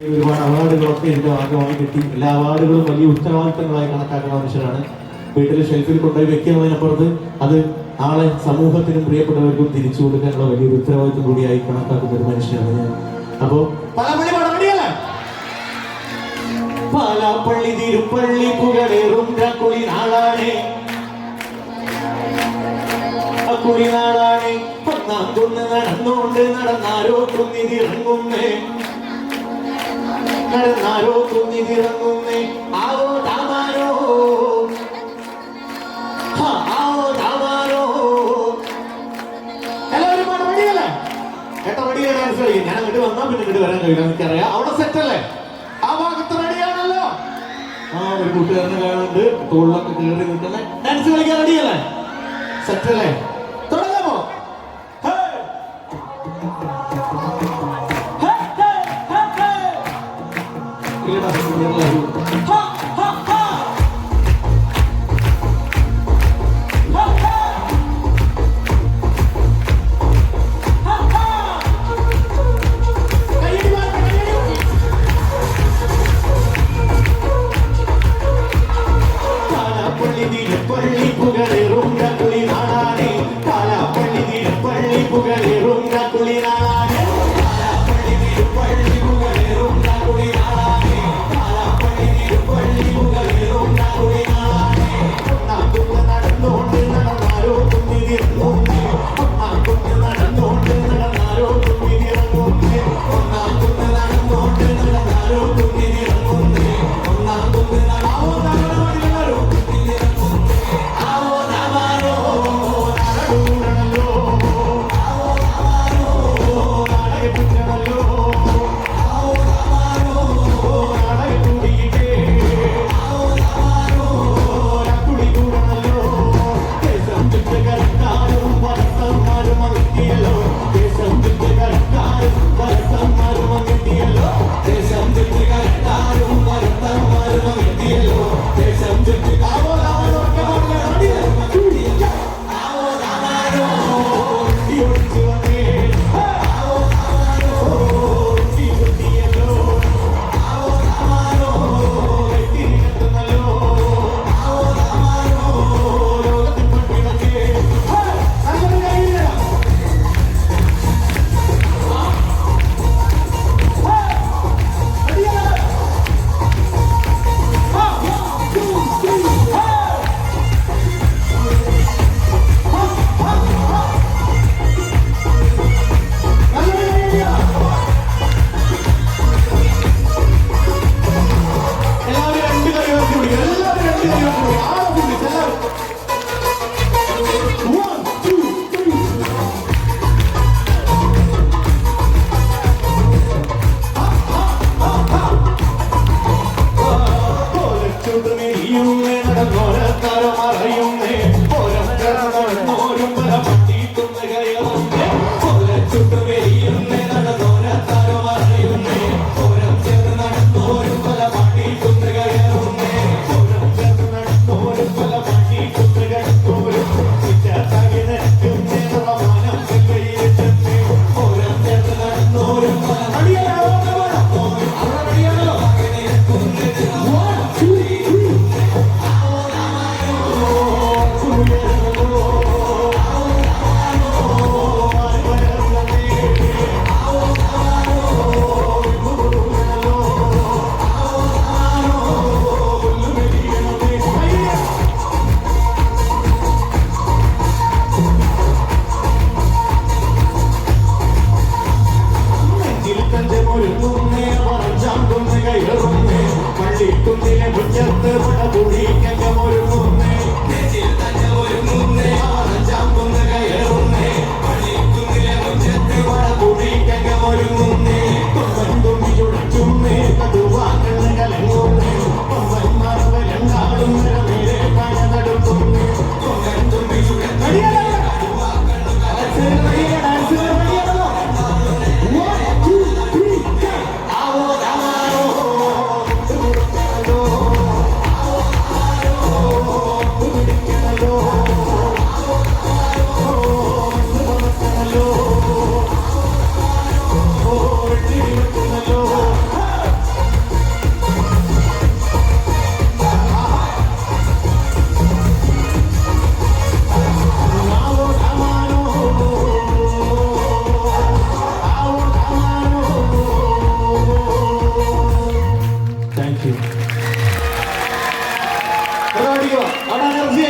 ഒരുപാട് അവാർഡുകളൊക്കെ ഇതിന്റെ ഭാഗമായി കിട്ടി. എല്ലാ അവാർഡുകളും വലിയ ഉത്തരവാദിത്തങ്ങളായി കണക്കാക്കുന്ന മനുഷ്യരാണ്. വീട്ടിൽ ഷെൽഫിൽ കൊണ്ടുപോയി വെക്കുന്നതിനപ്പുറത്ത് അത് ആളെ സമൂഹത്തിനും പ്രിയപ്പെട്ടവർക്കും തിരിച്ചു കൊടുക്കാനുള്ള വലിയൊരു ഉത്തരവാദിത്വം കൂടിയായി കണക്കാക്കുന്ന ഒരു മനുഷ്യനാണ് ഞാൻ. അപ്പോ പാലാപ്പള്ളി തിരുപ്പള്ളി പുകഴേറും കുളി നാളാണേ, കുളി നാളാണേ. ഒന്നാം കുന്ന് നടന്നുകൊണ്ട് നടന്നാരോ കുന്നിതിറങ്ങുന്നേ, നടന്നാരോ കുന്നിതിറങ്ങുന്നേ. ആവോ താമാരോ, ആവോ താമാരോ. എല്ലാവരും റെഡിയല്ലേ? ഏട്ടാ റെഡിയാ ഡാൻസ് കളിക്കും. ഞാൻ അങ്ങോട്ട് വന്നാ പിന്നെ ഇങ്ങോട്ട് വരാൻ കഴിയില്ല, എനിക്കറിയാം. അവിടെ സെറ്റല്ലേ? ആ ഭാഗത്ത് റെഡിയാണല്ലോ. ആ ഒരു കൂട്ടുകാരനെ കാണുന്നുണ്ട്, തോളിലൊക്കെ കയറി നിൽക്കുന്ന. ഡാൻസ് കളിക്കാൻ റെഡിയല്ലേ? സെറ്റല്ലേ? തുടങ്ങാമോ? പള്ളി പുകഴേറും കുളി നാളാണേ, പാലാപ്പള്ളി തിരുപ്പള്ളി പുകഴേറും കുളി നാളാണേ, പാലാപ്പള്ളി തിരുപ്പള്ളി പുകഴേറും കുളി നാളാണേ, പാലാപ്പള്ളി തിരുപ്പള്ളി അവിടെ എനർജി